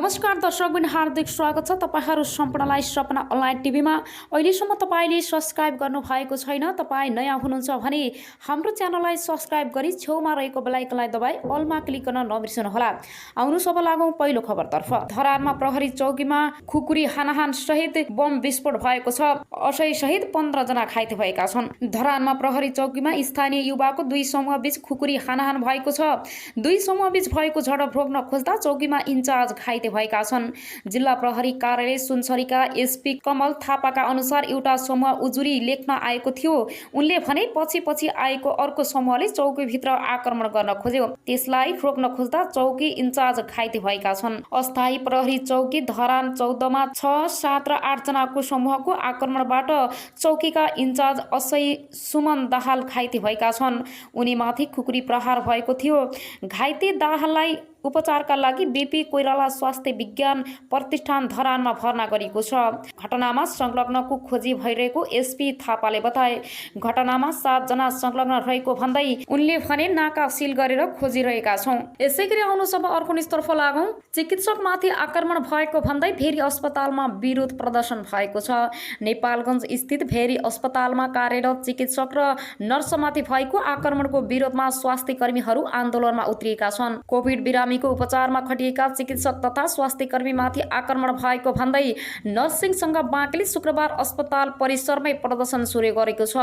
नमस्कार दर्शकबिन हार्दिक स्वागत छ तपाईहरु सम्पूर्णलाई सपना अनलाइन टिभीमा। अहिलेसम्म तपाईले सब्स्क्राइब गर्नु भएको छैन, तपाई नयाँ हुनुहुन्छ भने हाम्रो च्यानललाई सब्स्क्राइब गरी छेउमा रहेको बेल आइकनलाई दबाई अलमा क्लिक गर्न नबिर्सनु होला। आउनु सब लागौं पहिलो खबरतर्फ। धरानमा प्रहरी चौकीमा खुकुरी हानाहान सहित बम विस्फोट भएको छ। असै सहित 15 जना घाइते भएका छन्। धरानमा प्रहरी चौकीमा स्थानीय युवाको दुई समूह बीच खुकुरी हानाहान भएको छ। दुई समूह बीच भएको झडप रोक्न खोज्दा चौकीमा इन्चार्ज घाइते भएका छन्। जिल्ला प्रहरी कार्यालय सुनसरीका एसपी कमल थापाका अनुसार एउटा समूह उजुरी लेख्न आएको थियो। उनले भने पछि आएको अर्को समूहले चौकीभित्र आक्रमण गर्न खोज्यो। त्यसलाई रोक्न खोज्दा चौकी इन्चार्ज घाइते भएका छन्। अस्थायी प्रहरी चौकी धरान 14 मा 6, 7 र 8 जनाको समूहको आक्रमणबाट चौकीका इन्चार्ज असै सुमन दाहाल घाइते भएका छन्। उनीमाथि खुकुरी प्रहार भएको थियो। घाइते दाहाललाई उपचारका लागि बीपी कोइराला स्वास्थ्य विज्ञान प्रतिष्ठान धरानमा भर्ना गरिएको छ। घटनामा संलग्नको खोजी भइरहेको एसपी थापाले बताए। घटनामा 7 जना संलग्न रहेको भन्दै उनले भने नाका सिल गरेर खोजिरहेका छौं। यसैगरी आउनु सब अर्को निस्तर्फ लागौं। चिकित्सकमाथि आक्रमण भएको भन्दै भेरी अस्पतालमा विरोध प्रदर्शन भएको छ। नेपालगञ्ज स्थित भेरी अस्पतालमा कार्यरत चिकित्सक र नर्समाथि भएको आक्रमणको विरोधमा स्वास्थ्य कर्मीहरू आन्दोलनमा उत्रिएका छन्। कोभिड बिरामीको उपचारमा खटिएका चिकित्सक तथा स्वास्थ्य कर्मीमाथि आक्रमण भएको भन्दै नर्सिङसँग बाँकेले शुक्रबार अस्पताल परिसरमै प्रदर्शन सुरु गरेको छ।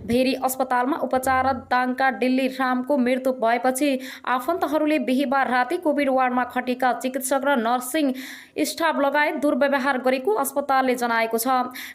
भेरी अस्पतालमा उपचार दाङका दिल्ली रामको मृत्यु भएपछि आफन्तहरूले बिहीबार राति कोभिड वार्डमा खटिएका चिकित्सक र नर्सिङ स्टाफ लगायत दुर्व्यवहार गरेको अस्पतालले जनाएको छ।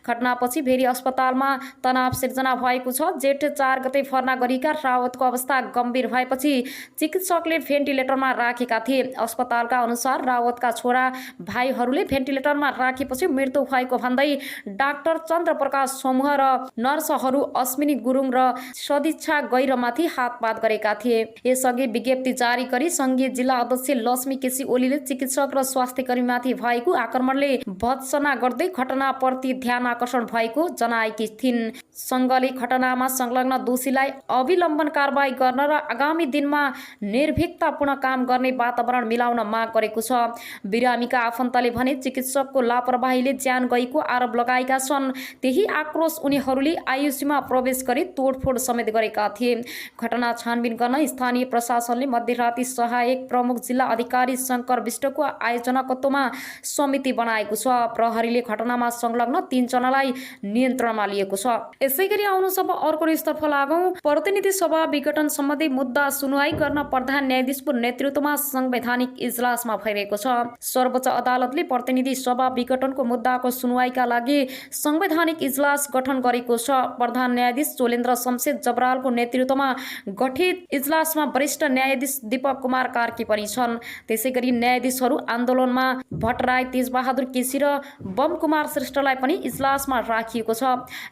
घटनापछि भेरी अस्पतालमा तनाव सिर्जना भएको छ। जेठ 4 गते भर्ना गरिएका रावतको अवस्था गम्भीर भएपछि चिकित्सकले भेन्टिलेटरमा राखेका थिए। अस्पतालका अनुसार रावतका छोरा भाइहरूले भेन्टिलेटरमा राखेपछि मृत्यु भएको भन्दै डाक्टर चन्द्र प्रकाश समूह र नर्सहरू अश्विनी गुरुङ र सदिच्छा गैरमाथि हातपात गरेका थिए। यसअघि विज्ञप्ति जारी गरी संघीय जिल्ला अध्यक्ष लक्ष्मी केसी ओलीले चिकित्सक र स्वास्थ्य कर्मीमाथि भएको आक्रमणले भत्सना गर्दै घटनाप्रति ध्यान आकर्षण भएको जनाएकी थिइन्। संघले घटनामा संलग्न दोषीलाई अविलम्बन कारबाही गर्न र आगामी दिनमा निर्भीकतापूर्ण काम गर्ने वातावरण मिलाउन माग गरेको छ। बिरामीका आफन्तले भने चिकित्सकको लापरवाहीले ज्यान गएको आरोप लगाएका छन्। त्यही आक्रोश उनीहरूले आयुसीमा प्रवेश गरी तोडफोड समेत गरेका थिए। घटना छानबिन गर्न स्थानीय प्रशासनले मध्यराती सहायक प्रमुख जिल्ला अधिकारी शंकर विष्टको आयोजकत्वमा समिति बनाएको छ। प्रहरीले घटनामा संलग्न 3 जनालाई नियन्त्रणमा लिएको छ। यसैगरी आउनु सब अर्को स्तरफ लागौं। प्रतिनिधि सभा विघटन सम्बन्धी मुद्दा सुनवाई गर्न प्रधान न्यायाधीशको नेतृत्वमा संवैधानिक इजलासमा भइरहेको छ। सर्वोच्च अदालतले प्रतिनिधि सभा विघटनको मुद्दाको सुनवाईका लागि संवैधानिक इजलास गठन गरेको छ। प्रधान न्यायाधीश चोलेन्द्र शमशेर जबरालको नेतृत्वमा गठित इजलासमा वरिष्ठ न्यायाधीश दीपक कुमार कार्की पनि छन्। त्यसैगरी न्यायाधीशहरू आन्दोलनमा भट्टराई, तेजबहादुर केसी र बम कुमार श्रेष्ठलाई पनि इजलासमा राखिएको छ।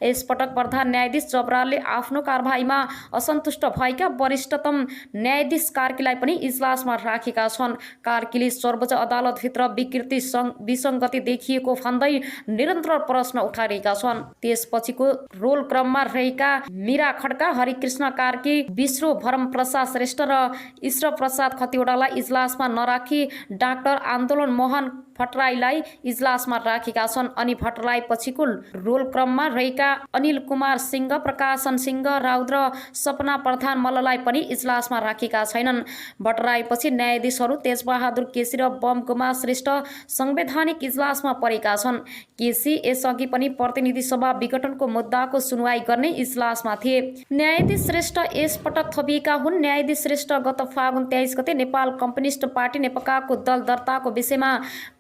यसपटक प्रधान न्यायाधीश जबरालले आफ्नो कारबाहीमा असन्तुष्ट भएका वरिष्ठतम न्यायाधीश कार्कीलाई पनि इजलासमा राखेका छन्। कार्कीले सर्वोच्च अदालतभित्र विकृति विसङ्गति देखिएको भन्दै निरन्तर प्रश्न उठाइरहेका छन्। त्यसपछिको रोल क्रममा रहेका मीरा खड्का, हरिकृष्ण कार्की, विश्व भरम प्रसाद श्रेष्ठ र ईश्वर प्रसाद खतिवड़ालाई इजलासमा नराखी डाक्टर आन्दोलन मोहन भट्टराईलाई इजलासमा राखेका छन्। अनि भट्टराई पछिको रोल क्रममा रहेका अनिल कुमार सिंह, प्रकाशन सिंह राउत र सपना प्रधान मल्ललाई पनि इजलासमा राखेका छैनन्। भट्टराई पछि न्यायाधीशहरू तेजबहादुर केसी र बम कुमार श्रेष्ठ संवैधानिक इजलासमा परेका छन्। केसी यसअघि पनि प्रतिनिधि सभा विघटनको मुद्दाको सुनवाई गर्ने इजलासमा थिए। न्यायाधीश श्रेष्ठ यसपटक थपिएका हुन्। न्यायाधीश श्रेष्ठ गत फागुन 23 गते नेपाल कम्युनिस्ट पार्टी नेपालको दल दर्ताको विषयमा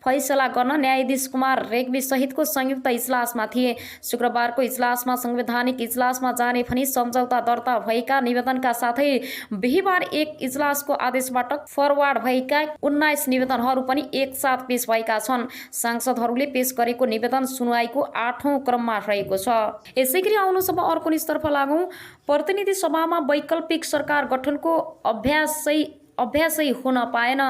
फैसला गर्न न्यायाधीश कुमार रेग्मी सहितको संयुक्त इजलासमा थिए। शुक्रबारको इजलासमा संवैधानिक इजलासमा जाने भनी सम्झौता दर्ता भएका निवेदनका साथै बिहीबार एक इजलासको आदेशबाट फरवार्ड भएका 19 निवेदनहरू पनि एकसाथ पेश भएका छन्। सांसदहरूले पेश गरेको निवेदन सुनवाईको 8औं क्रममा रहेको छ। यसैगरी आउनु सब अर्को निस्तर्फ लागौं। प्रतिनिधि सभामा वैकल्पिक सरकार गठनको अभ्यासै अभ्यासै हुन पाएन।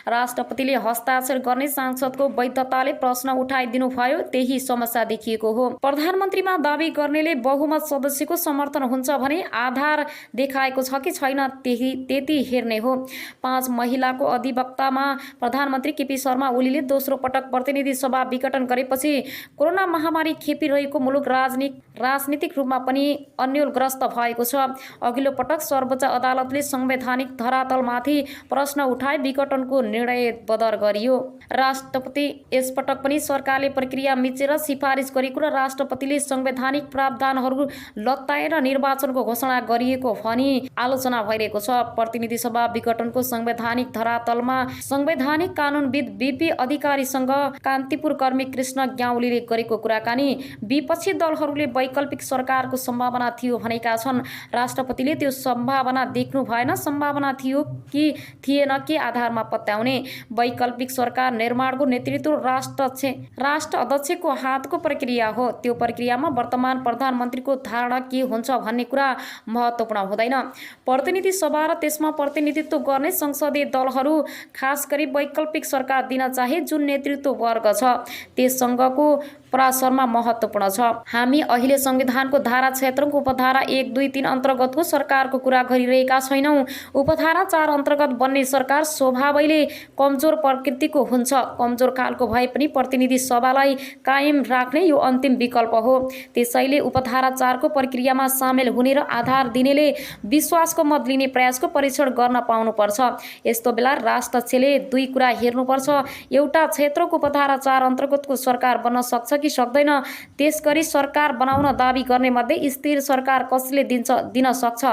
राष्ट्रपतिले हस्ताक्षर गर्ने सांसदको वैधताले प्रश्न उठाइदिनु भयो, त्यही समस्या देखिएको हो। प्रधानमन्त्रीमा दाबी गर्नेले बहुमत सदस्यको समर्थन हुन्छ भने आधार देखाएको छ कि छैन त्यति हेर्ने हो। 5 महिलाको अधिवक्तामा प्रधानमन्त्री केपी शर्मा ओलीले दोस्रो पटक प्रतिनिधि सभा विघटन गरेपछि कोरोना महामारी खेपिरहेको मुलुक राजनीतिक रूपमा पनि अन्योलग्रस्त भएको छ। अघिल्लो पटक सर्वोच्च अदालतले संवैधानिक धरातलमाथि प्रश्न उठाए विघटनको निर्णय बदर गरियो। राष्ट्रपति यसपटक पनि सरकारले प्रक्रिया मिचेर सिफारिस गरेको र राष्ट्रपतिले संवैधानिक प्रावधानहरू लत्ताएर निर्वाचनको घोषणा गरिएको भनी आलोचना भइरहेको छ। प्रतिनिधि सभा विघटनको संवैधानिक धरातलमा संवैधानिक कानुनविद बीपी अधिकारीसँग कान्तिपुर कर्मी कृष्ण ग्याउलीले गरेको कुराकानी। विपक्षी दलहरूले वैकल्पिक सरकारको सम्भावना थियो भनेका छन्। राष्ट्रपतिले त्यो सम्भावना देख्नु भएन, सम्भावना थियो कि थिएन के आधारमा पत्याउने। वैकल्पिक सरकार निर्माणको नेतृत्व राष्ट्र अध्यक्षको हातको प्रक्रिया हो। त्यो प्रक्रियामा वर्तमान प्रधानमन्त्रीको धारणा के हुन्छ भन्ने कुरा महत्त्वपूर्ण हुँदैन। प्रतिनिधि सभा र त्यसमा प्रतिनिधित्व गर्ने संसदीय दलहरू खास गरी वैकल्पिक सरकार दिन चाहे जुन नेतृत्व वर्ग छ त्यससँगको परासरमा महत्त्वपूर्ण छ। हामी अहिले संविधानको धारा 76 को उपधारा 1, 2, 3 अन्तर्गतको सरकारको कुरा गरिरहेका छैनौँ। उपधारा 4 अन्तर्गत बन्ने सरकार स्वभावैले कमजोर प्रकृतिको हुन्छ। कमजोर खालको भए पनि प्रतिनिधि सभालाई कायम राख्ने यो अन्तिम विकल्प हो। त्यसैले उपधारा 4 को प्रक्रियामा सामेल हुने र आधार दिनेले विश्वासको मत लिने प्रयासको परीक्षण गर्न पाउनुपर्छ। यस्तो बेला राष्ट्रपतिले दुई कुरा हेर्नुपर्छ। एउटा, क्षेत्रको उपधारा 4 अन्तर्गतको सरकार बन्न सक्छ कि सक्दैन। त्यसगरी सरकार बनाउन दाबी गर्ने मध्ये स्थिर सरकार कसले दिन सक्छ।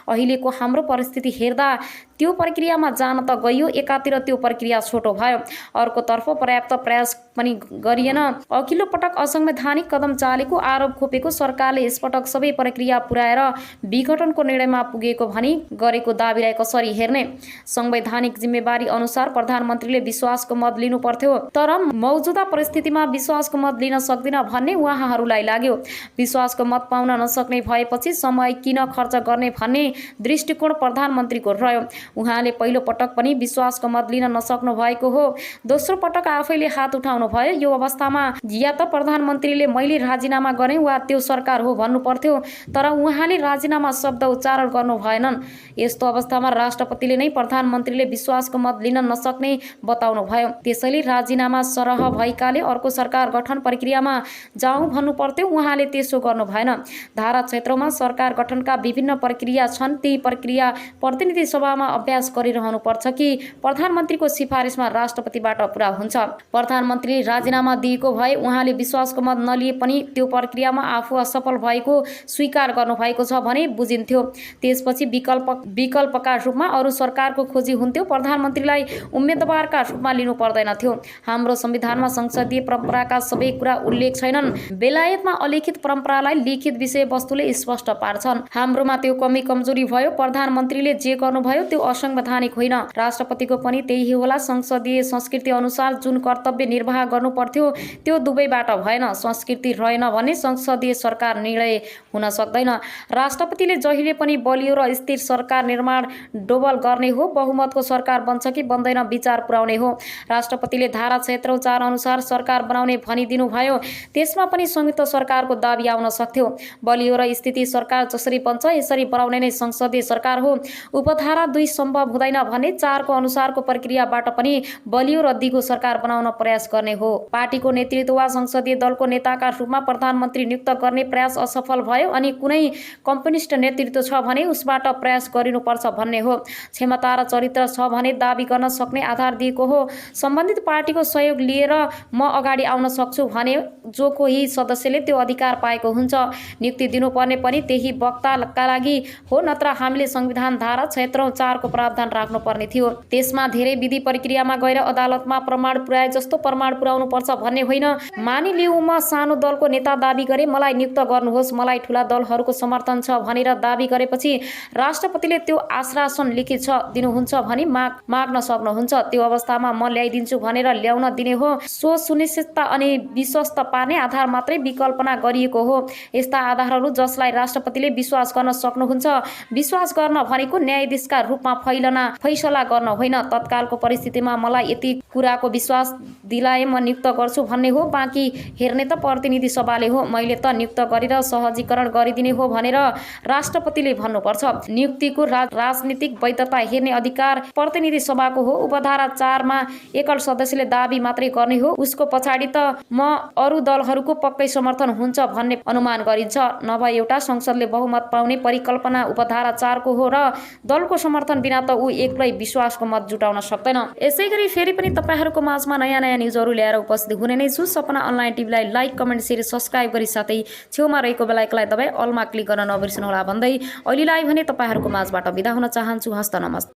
अहिलेको हाम्रो परिस्थिति हेर्दा त्यो प्रक्रियामा जान त गइयो, एकातिर त्यो प्रक्रिया छोटो भयो, अर्कोतर्फ पर्याप्त प्रयास पनि गरिएन। अघिल्लो पटक असंवैधानिक कदम चालेको आरोप खोपेको सरकारले यसपटक सबै प्रक्रिया पुर्याएर विघटनको निर्णयमा पुगेको भनी गरेको दाबीलाई कसरी हेर्ने। संवैधानिक जिम्मेवारी अनुसार प्रधानमन्त्रीले विश्वासको मत लिनु पर्थ्यो, तर मौजुदा परिस्थितिमा विश्वासको मत लिन सक्दिन भन्ने उहाँहरूलाई लाग्यो। विश्वासको मत पाउन नसक्ने भएपछि समय किन खर्च गर्ने भन्ने दृष्टिकोण प्रधानमन्त्रीको रह्यो। उहाँले पहिलो पटक पनि विश्वासको मत लिन नसक्नु भएको हो, दोस्रो पटक आफैले हात उठाउनु भयो। यो अवस्थामा या त प्रधानमन्त्रीले मैले राजीनामा गरेँ वा त्यो सरकार हो भन्नु पर्थ्यो, तर उहाँले राजीनामा शब्द उच्चारण गर्नु भएनन्। यस्तो अवस्थामा राष्ट्रपतिले नै प्रधानमन्त्रीले विश्वासको मत लिन नसक्ने बताउनु भयो। त्यसैले राजीनामा सरह भएकाले अर्को सरकार गठन प्रक्रियामा जाउँ भन्नु पर्थ्यो, उहाँले त्यसो गर्नु भएन। धारा 76 मा सरकार गठनका विभिन्न प्रक्रिया छन्, ती प्रक्रिया प्रतिनिधि सभामा अभ्यास गरिरहनु पर्छ कि प्रधानमन्त्रीको सिफारिसमा राष्ट्रपतिबाट पुरा हुन्छ। प्रधानमन्त्रीले राजीनामा दिएको भए उहाँले विश्वासको मत नलिए पनि त्यो प्रक्रियामा आफू असफल भएको स्वीकार गर्नुभएको छ भने बुझिन्थ्यो। त्यसपछि विकल्पका रूपमा अरू सरकारको खोजी हुन्थ्यो। प्रधानमन्त्रीलाई उम्मेदवारका रूपमा लिनु पर्दैनथ्यो। हाम्रो संविधानमा संसदीय परम्पराका सबै कुरा उल्लेख छैनन्। बेलायतमा अलिखित परम्परालाई लिखित विषयवस्तुले स्पष्ट पार्छन्। हाम्रोमा त्यो कमी कमजोरी भयो। प्रधानमन्त्रीले जे गर्नुभयो त्यो असंवैधानिक होइन। राष्ट्रपतिको पनि त्यही होला। संसदीय संस्कृति अनुसार जुन कर्तव्य निर्वाह गर्नु पर्थ्यो त्यो दुवैबाट भएन। संस्कृति रहेन भने संसदीय सरकार निर्णय हुन सक्दैन। राष्ट्रपतिले जहिले पनि बलियो र स्थिर सरकार निर्माण डोबल गर्ने हो, बहुमतको सरकार बन्छ कि बन्दैन विचार पुर्याउने हो। राष्ट्रपतिले धारा 4 अनुसार सरकार बनाउने भनिदिनु भयो, त्यसमा पनि संयुक्त सरकारको दाबी आउन सक्थ्यो। बलियो र स्थिति सरकार जसरी बन्छ यसरी बनाउने नै संसदीय सरकार हो। उपधारा 2 सम्भव हुँदैन भने 4 को अनुसारको प्रक्रियाबाट पनि बलियो र दिगो सरकार बनाउन प्रयास गर्ने हो। पार्टीको नेतृत्व वा संसदीय दलको नेताका रूपमा प्रधानमन्त्री नियुक्त गर्ने प्रयास असफल भयो अनि कुनै कम्युनिस्ट नेतृत्व छ भने उसबाट प्रयास गरिनुपर्छ भन्ने हो। क्षमता र चरित्र छ भने दाबी गर्न सक्ने आधार दिएको हो। सम्बन्धित पार्टीको सहयोग लिएर म अगाडि आउन सक्छु भने जो कोही सदस्यले त्यो अधिकार पाएको हुन्छ। नियुक्ति दिनुपर्ने पनि त्यही वक्ताका लागि हो, नत्र हामीले संविधान धारा 4 को प्रावधान राख्नुपर्ने थियो। त्यसमा धेरै विधि प्रक्रियामा गएर अदालतमा प्रमाण पुर्याए जस्तो प्रमाण पुर्याउनु पर्छ भन्ने होइन। मानिलिऊ म सानो दलको नेता दाबी गरे मलाई नियुक्त गर्नुहोस्, मलाई ठूला दलहरूको समर्थन छ भनेर दाबी गरेपछि राष्ट्रपतिले त्यो आश्वासन लिखित छ दिनुहुन्छ भनी माग्न सक्नुहुन्छ। त्यो अवस्थामा म ल्याइदिन्छु भनेर ल्याउन दिने हो। सो सुनिश्चितता अनि विश्वस्त पार्ने आधार मात्रै विकल्पना गरिएको हो। यस्ता आधारहरू जसलाई राष्ट्रपतिले विश्वास गर्न सक्नुहुन्छ, विश्वास गर्न भनेको न्यायाधीशका रूपमा फैसला गर्न होइन। तत्कालको परिस्थितिमा मलाई यति कुराको विश्वास दिलाए म नियुक्त गर्छु भन्ने हो, बाँकी हेर्ने त प्रतिनिधि सभाले हो। मैले त नियुक्त गरेर सहजीकरण गरिदिने हो भनेर राष्ट्रपतिले भन्नुपर्छ। नियुक्तिको राजनीतिक वैधता हेर्ने अधिकार प्रतिनिधि सभाको हो। उपधारा 4 मा एकल सदस्यले दाबी मात्रै गर्ने हो, उसको पछाडि त म अरू दलहरूको पक्कै समर्थन हुन्छ भन्ने अनुमान गरिन्छ। नभए एउटा संसदले बहुमत पाउने परिकल्पना उपधारा 4 को हो र दलको समर्थन बिना त ऊ एक्लै विश्वासको मत जुटाउन सक्दैन। यसैगरी फेरि पनि तपाईहरूको माझमा नयाँ न्युजहरू ल्याएर उपस्थित हुने नै छु। सपना अनलाइन टिभीलाई लाइक, कमेन्ट, शेयर, सब्स्क्राइब गरी साथै छेउमा रहेको बेल आइकनलाई दबाई अलमा क्लिक गर्न नबिर्सनुहोला भन्दै अहिलेलाई भने तपाईहरूको माझबाट बिदा हुन चाहन्छु। हस्त नमस्ते।